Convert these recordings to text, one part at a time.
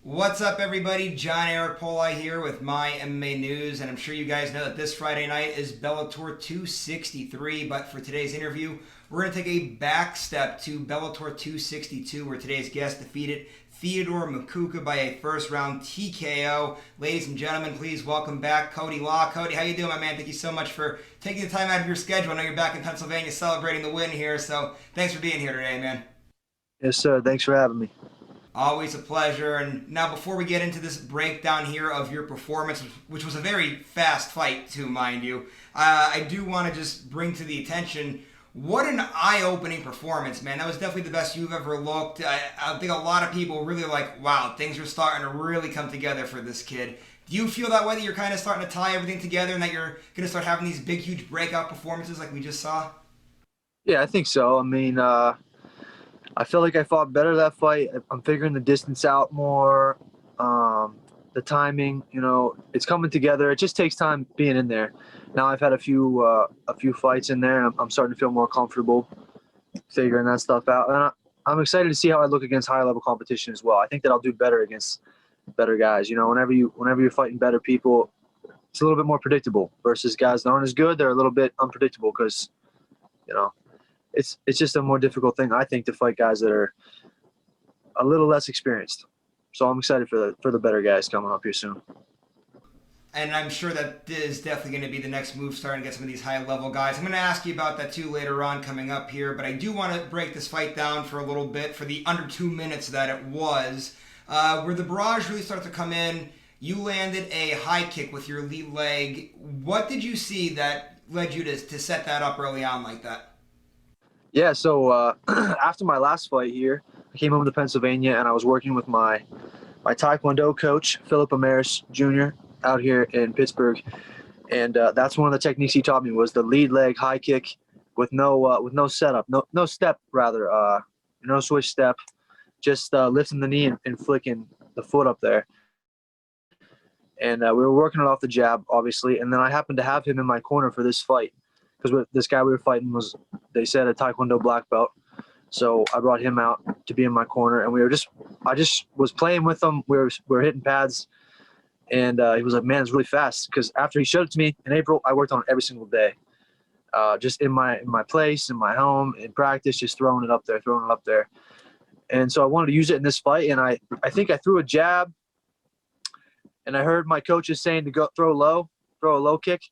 What's up, everybody? John Eric Poli here with MyMMANews, and I'm sure you guys know that this Friday night is Bellator 263. But for today's interview, we're going to take a back step to Bellator 262, where today's guest defeated Theodore Macuka by a first-round TKO. Ladies and gentlemen, please welcome back Cody Law. Cody, how you doing, my man? Thank you so much for taking the time out of your schedule. I know you're back in Pennsylvania celebrating the win here, so thanks for being here today, man. Yes, sir. Thanks for having me. Always a pleasure. And now, before we get into this breakdown here of your performance, which was a very fast fight, too, mind you, I do want to just bring to the attention what an eye-opening performance, man. That was definitely the best you've ever looked. I think a lot of people really like, wow, things are starting to really come together for this kid. Do you feel that way, that you're kind of starting to tie everything together and that you're going to start having these big, huge breakout performances like we just saw? Yeah, I think so. I feel like I fought better that fight. I'm figuring the distance out more. The timing, it's coming together. It just takes time being in there. Now I've had a few fights in there, and I'm starting to feel more comfortable figuring that stuff out. And I'm excited to see how I look against higher level competition as well. I think that I'll do better against better guys. Whenever you're fighting better people, it's a little bit more predictable versus guys that aren't as good. They're a little bit unpredictable because, you know, it's just a more difficult thing, I think, to fight guys that are a little less experienced. So I'm excited for the better guys coming up here soon. And I'm sure that is definitely going to be the next move, starting to get some of these high-level guys. I'm going to ask you about that, too, later on coming up here. But I do want to break this fight down for a little bit for the under 2 minutes that it was, where the barrage really started to come in. You landed a high kick with your lead leg. What did you see that led you to set that up early on like that? Yeah, so after my last fight here, I came home to Pennsylvania, and I was working with my Taekwondo coach, Philip Amaris Jr., out here in Pittsburgh. And that's one of the techniques he taught me, was the lead leg high kick with no setup, no step, rather, no switch step, just lifting the knee and flicking the foot up there. And we were working it off the jab, obviously, and then I happened to have him in my corner for this fight because this guy we were fighting was, they said, a Taekwondo black belt. So I brought him out to be in my corner, and I just was playing with him. We were hitting pads, and he was like, "Man, it's really fast." Because after he showed it to me in April, I worked on it every single day, just in my place, in my home, in practice, just throwing it up there. And so I wanted to use it in this fight, and I think I threw a jab, and I heard my coaches saying to go throw a low kick.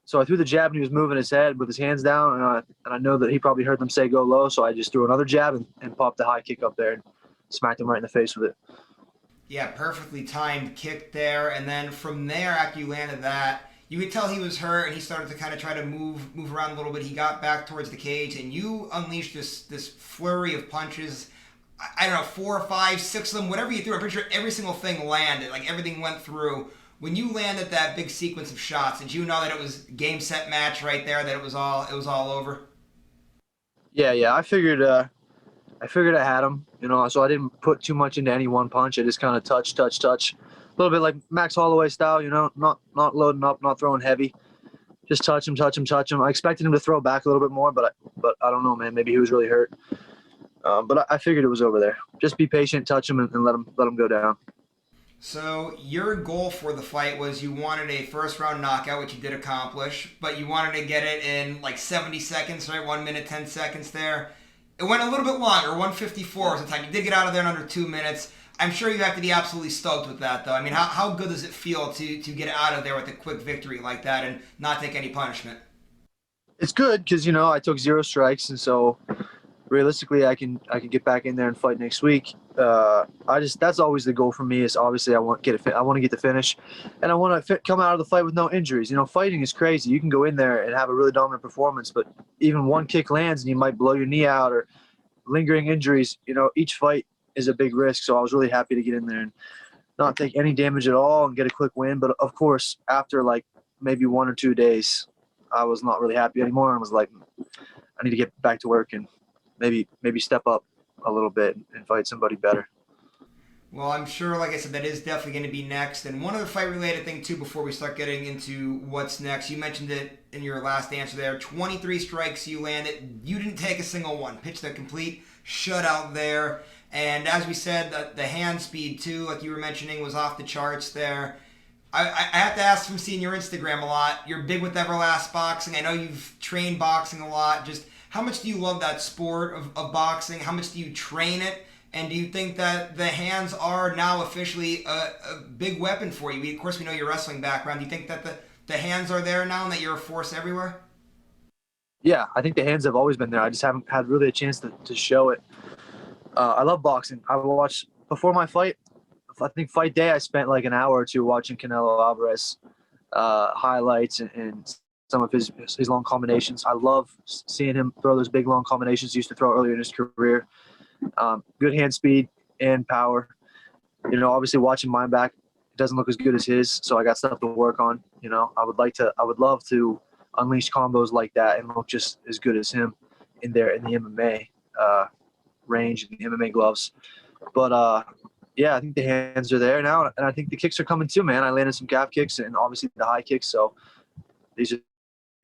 So I threw the jab, and he was moving his head with his hands down, and I know that he probably heard them say go low, so I just threw another jab and popped the high kick up there and smacked him right in the face with it. Yeah, perfectly timed kick there. And then from there, after you landed that, you could tell he was hurt, and he started to kind of try to move around a little bit. He got back towards the cage, and you unleashed this flurry of punches. I don't know, 4 or 5, 6 of them, whatever you threw. I'm pretty sure every single thing landed. Like, everything went through. When you landed that big sequence of shots, did you know that it was game, set, match right there, that it was all over? Yeah. I figured I had him, so I didn't put too much into any one punch. I just kind of touch. A little bit like Max Holloway style, not loading up, not throwing heavy. Just touch him. I expected him to throw back a little bit more, but I don't know, man. Maybe he was really hurt. But I figured it was over there. Just be patient, touch him, and let him go down. So your goal for the fight was you wanted a first round knockout, which you did accomplish, but you wanted to get it in like 70 seconds, right? 1 minute, 10 seconds there. It went a little bit longer, 154 was the time. You did get out of there in under 2 minutes. I'm sure you have to be absolutely stoked with that, though. I mean, how good does it feel to get out of there with a quick victory like that and not take any punishment? It's good because I took 0 strikes, and so realistically, I can get back in there and fight next week. That's always the goal for me. Is obviously I want to get the finish, and I want to come out of the fight with no injuries. Fighting is crazy. You can go in there and have a really dominant performance, but even one kick lands and you might blow your knee out or lingering injuries. Each fight is a big risk. So I was really happy to get in there and not take any damage at all and get a quick win. But of course, after like maybe 1 or 2 days, I was not really happy anymore. I was like, I need to get back to work and maybe step up a little bit and fight somebody better. Well, I'm sure, like I said, that is definitely going to be next. And one other fight-related thing, too, before we start getting into what's next. You mentioned it in your last answer there. 23 strikes you landed. You didn't take a single one. Pitched a complete shutout there. And as we said, the hand speed too, like you were mentioning, was off the charts there. I have to ask, from seeing your Instagram a lot, you're big with Everlast Boxing. I know you've trained boxing a lot. Just how much do you love that sport of boxing? How much do you train it? And do you think that the hands are now officially a big weapon for you? Of course, we know your wrestling background. Do you think that the hands are there now and that you're a force everywhere? Yeah, I think the hands have always been there. I just haven't had really a chance to show it. I love boxing. I watched before my fight. I think fight day, I spent like an hour or two watching Canelo Alvarez highlights and some of his long combinations. I love seeing him throw those big long combinations he used to throw earlier in his career. Good hand speed and power. Obviously watching mine back, it doesn't look as good as his, so I got stuff to work on. I would love to unleash combos like that and look just as good as him in the MMA range and the MMA gloves. But yeah, I think the hands are there now, and I think the kicks are coming too, man. I landed some calf kicks and obviously the high kicks, so these are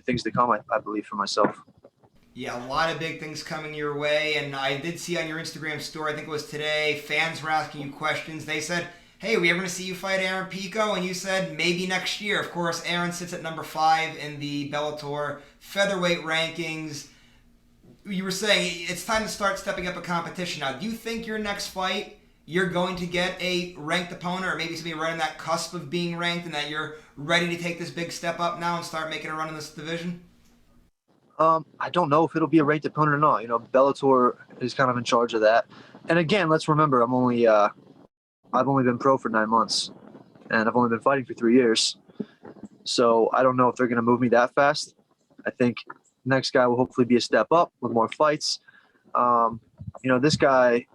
things to come, I believe, for myself. Yeah, a lot of big things coming your way, and I did see on your Instagram story, I think it was today, fans were asking you questions. They said, hey, are we ever going to see you fight Aaron Pico? And you said, maybe next year. Of course, Aaron sits at number 5 in the Bellator featherweight rankings. You were saying it's time to start stepping up a competition now. Do you think your next fight, you're going to get a ranked opponent, or maybe somebody right on that cusp of being ranked, and that you're ready to take this big step up now and start making a run in this division? I don't know if it'll be a ranked opponent or not. Bellator is kind of in charge of that. And again, let's remember, I've only been pro for 9 months, and I've only been fighting for 3 years. So I don't know if they're going to move me that fast. I think next guy will hopefully be a step up with more fights. This guy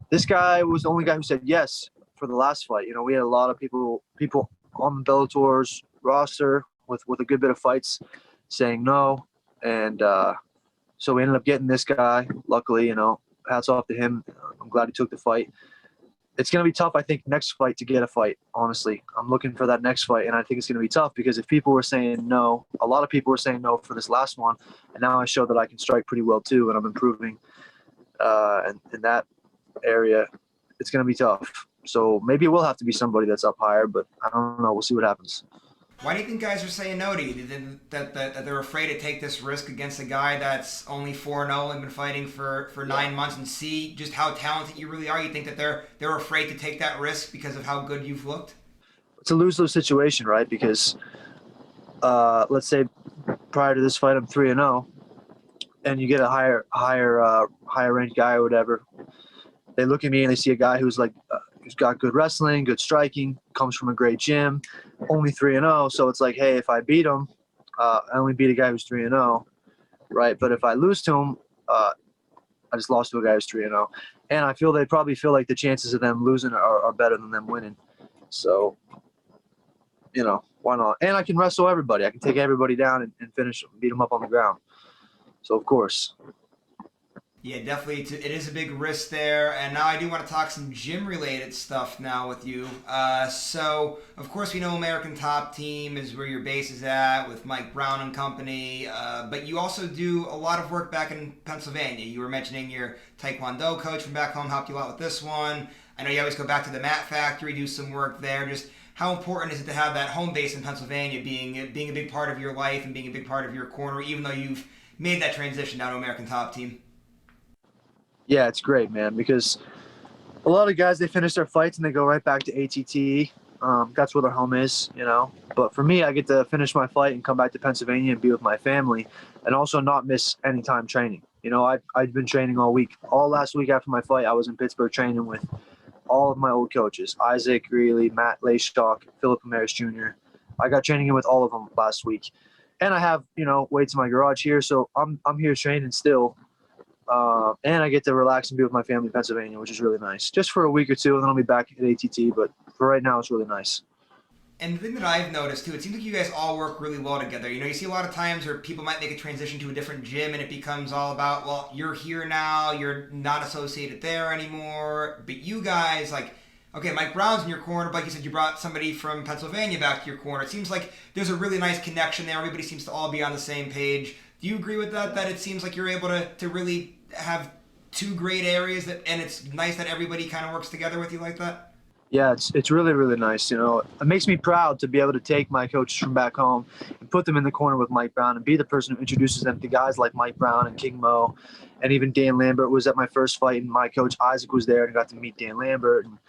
was the only guy who said yes for the last fight. We had a lot of people on Bellator's roster with a good bit of fights saying no. And so we ended up getting this guy. Luckily, hats off to him. I'm glad he took the fight. It's going to be tough, I think, next fight to get a fight, honestly. I'm looking for that next fight, and I think it's going to be tough because if people were saying no, a lot of people were saying no for this last one, and now I show that I can strike pretty well too, and I'm improving in that area. It's going to be tough. So maybe it will have to be somebody that's up higher, but I don't know. We'll see what happens. Why do you think guys are saying no to you? That they're afraid to take this risk against a guy that's only 4-0 and been fighting for 9 months, and see just how talented you really are? You think that they're afraid to take that risk because of how good you've looked? It's a lose-lose situation, right? Because let's say prior to this fight I'm 3-0, and you get a higher ranked guy or whatever. They look at me and they see a guy who's got good wrestling, good striking, comes from a great gym, only 3-0. So it's like, hey, if I beat him, I only beat a guy who's 3-0, right? But if I lose to him, I just lost to a guy who's 3-0. And I feel they probably feel like the chances of them losing are better than them winning. So, why not? And I can wrestle everybody. I can take everybody down and finish them, beat them up on the ground. So, of course. Yeah, definitely. It is a big risk there. And now I do want to talk some gym-related stuff now with you. So, of course, we know American Top Team is where your base is at with Mike Brown and company. But you also do a lot of work back in Pennsylvania. You were mentioning your Taekwondo coach from back home helped you out with this one. I know you always go back to the Mat Factory, do some work there. Just how important is it to have that home base in Pennsylvania being a big part of your life and being a big part of your corner, even though you've made that transition down to American Top Team? Yeah, it's great, man, because a lot of guys, they finish their fights and they go right back to ATT. That's where their home is, But for me, I get to finish my fight and come back to Pennsylvania and be with my family and also not miss any time training. I've been training all week. All last week after my fight, I was in Pittsburgh training with all of my old coaches, Isaac Greeley, Matt Leishstock, Philip Amaris Jr. I got training in with all of them last week. And I have, weights in my garage here, so I'm here training still. And I get to relax and be with my family in Pennsylvania, which is really nice. Just for a week or two, and then I'll be back at ATT. But for right now, it's really nice. And the thing that I've noticed, too, it seems like you guys all work really well together. You see a lot of times where people might make a transition to a different gym, and it becomes all about, well, you're here now, you're not associated there anymore. But you guys, okay, Mike Brown's in your corner, but like you said, you brought somebody from Pennsylvania back to your corner. It seems like there's a really nice connection there. Everybody seems to all be on the same page. Do you agree with that? That it seems like you're able to really have two great areas and it's nice that everybody kind of works together with you like that? Yeah, it's really, really nice. You know, it makes me proud to be able to take my coaches from back home and put them in the corner with Mike Brown and be the person who introduces them to guys like Mike Brown and King Mo. And even Dan Lambert was at my first fight, and my coach Isaac was there and got to meet Dan Lambert and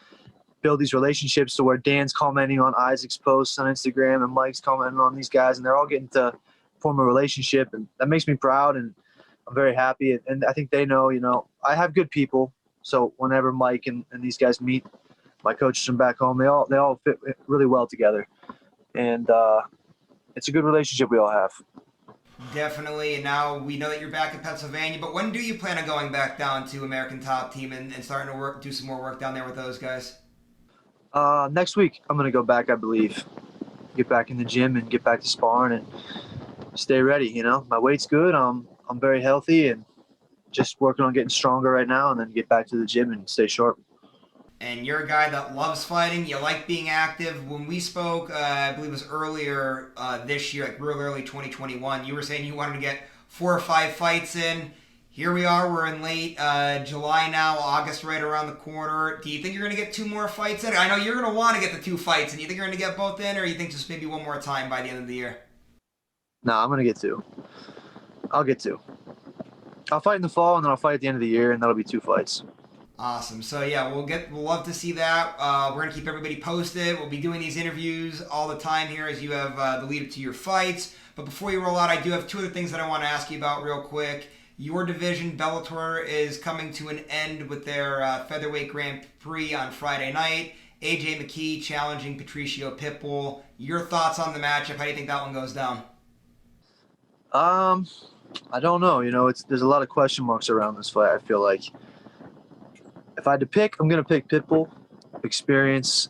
build these relationships to where Dan's commenting on Isaac's posts on Instagram and Mike's commenting on these guys, and they're all getting to form a relationship. And that makes me proud, and I'm very happy. And I think they know, you know, I have good people. So whenever Mike and these guys meet my coaches from back home, they all fit really well together, and it's a good relationship we all have. Definitely. And now we know that you're back in Pennsylvania, but when do you plan on going back down to American Top Team and starting to do some more work down there with those guys? Next week I'm gonna go back, I believe. Get back in the gym and get back to sparring and stay ready. You know, my weight's good. I'm very healthy and just working on getting stronger right now, and then get back to the gym and stay sharp. And you're a guy that loves fighting. You like being active. When we spoke, I believe it was earlier this year, like real early 2021, you were saying you wanted to get 4 or 5 fights in. Here we are. We're in late July now, August right around the corner. Do you think you're going to get 2 more fights in? I know you're going to want to get the 2 fights in. You think you're going to get both in, or you think just maybe one more time by the end of the year? No, I'm going to get 2. I'll get 2. I'll fight in the fall, and then I'll fight at the end of the year, and that'll be 2 fights. Awesome. So yeah, we'll love to see that. We're gonna keep everybody posted. We'll be doing these interviews all the time here as you have the lead up to your fights. But before you roll out, I do have 2 other things that I want to ask you about real quick. Your division, Bellator, is coming to an end with their featherweight Grand Prix on Friday night. AJ McKee challenging Patricio Pitbull. Your thoughts on the matchup? How do you think that one goes down? I don't know. You know, there's a lot of question marks around this fight. I feel like if I had to pick, I'm gonna pick Pitbull. Experience.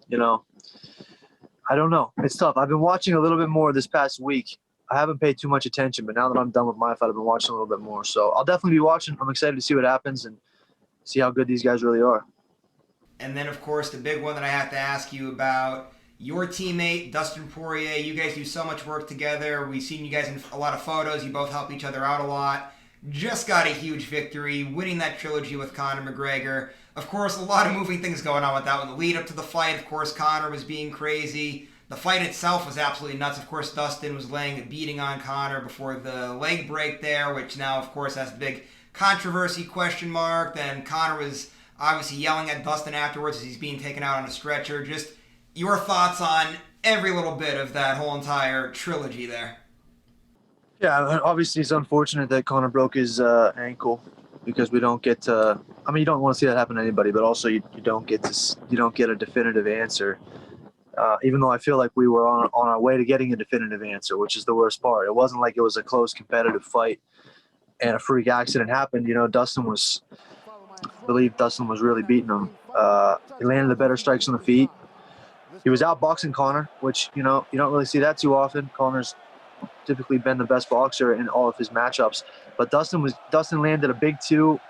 You know, I don't know. It's tough. I've been watching a little bit more this past week. I haven't paid too much attention, but now that I'm done with my fight, I've been watching a little bit more. So I'll definitely be watching. I'm excited to see what happens and see how good these guys really are. And then, of course, the big one that I have to ask you about, your teammate, Dustin Poirier. You guys do so much work together. We've seen you guys in a lot of photos. You both help each other out a lot. Just got a huge victory, winning that trilogy with Conor McGregor. Of course, a lot of moving things going on with that one. The lead up to the fight, of course, Conor was being crazy. The fight itself was absolutely nuts. Of course, Dustin was laying a beating on Conor before the leg break there, which now, of course, has the big controversy question mark. Then Conor was obviously yelling at Dustin afterwards as he's being taken out on a stretcher. Just your thoughts on every little bit of that whole entire trilogy there. Yeah, obviously it's unfortunate that Conor broke his ankle because we don't get to. I mean, you don't want to see that happen to anybody, but also you don't get a definitive answer. Even though I feel like we were on our way to getting a definitive answer, which is the worst part. It wasn't like it was a close competitive fight and a freak accident happened. You know, I believe Dustin was really beating him. He landed the better strikes on the feet. He was outboxing Conor, which, you know, you don't really see that too often. Conor's typically been the best boxer in all of his matchups. But Dustin landed a big 2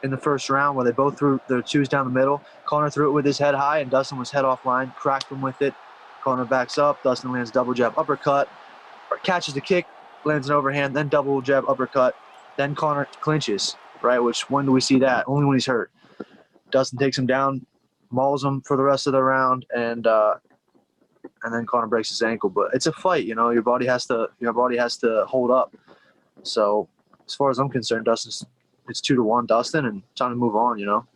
in the first round where they both threw their 2s down the middle. Conor threw it with his head high, and Dustin was head off line, cracked him with it. Conor backs up. Dustin lands double jab uppercut, or catches the kick, lands an overhand, then double jab uppercut. Then Conor clinches, right? Which, when do we see that? Only when he's hurt. Dustin takes him down, mauls him for the rest of the round, and then Conor breaks his ankle. But it's a fight, you know. Your body has to hold up. So as far as I'm concerned, it's 2-1 Dustin, and time to move on, you know.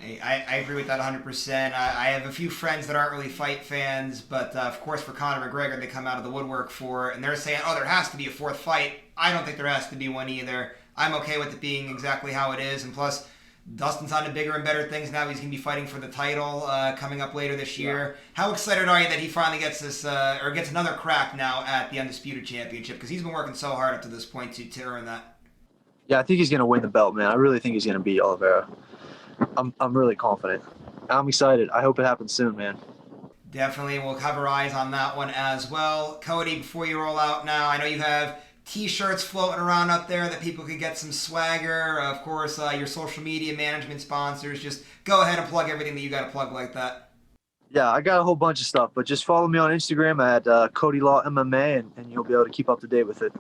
I agree with that 100%. I have a few friends that aren't really fight fans, but of course for Conor McGregor, they come out of the woodwork for it, and they're saying, oh, there has to be a 4th fight. I don't think there has to be one either. I'm okay with it being exactly how it is, and plus, Dustin's on to bigger and better things now. He's going to be fighting for the title coming up later this year. Yeah. How excited are you that he finally gets this, or gets another crack now at the Undisputed Championship? Because he's been working so hard up to this point to earn that. Yeah, I think he's going to win the belt, man. I really think he's going to beat Oliveira. I'm really confident. I'm excited. I hope it happens soon, man. Definitely. We'll have our eyes on that one as well. Cody, before you roll out now, I know you have T-shirts floating around up there that people could get some swagger. Of course, your social media management sponsors. Just go ahead and plug everything that you got to plug like that. Yeah, I got a whole bunch of stuff, but just follow me on Instagram at Cody Law MMA, and you'll be able to keep up to date with it.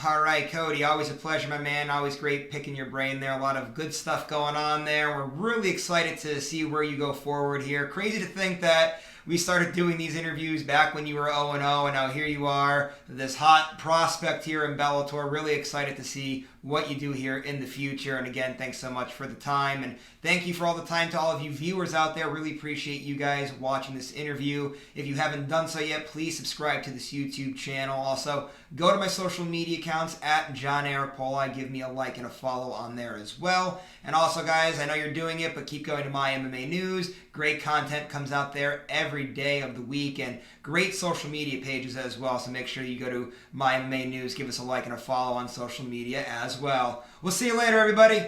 All right, Cody, always a pleasure, my man. Always great picking your brain there. A lot of good stuff going on there. We're really excited to see where you go forward here. Crazy to think that we started doing these interviews back when you were 0-0, and now here you are, this hot prospect here in Bellator. Really excited to see what you do here in the future. And again, thanks so much for the time. And thank you for all the time to all of you viewers out there. Really appreciate you guys watching this interview. If you haven't done so yet, please subscribe to this YouTube channel. Also, go to my social media accounts at John Eric Poli. Give me a like and a follow on there as well. And also, guys, I know you're doing it, but keep going to My MMA News. Great content comes out there every day of the week, and great social media pages as well. So make sure you go to My MMA News. Give us a like and a follow on social media as well. We'll see you later, everybody.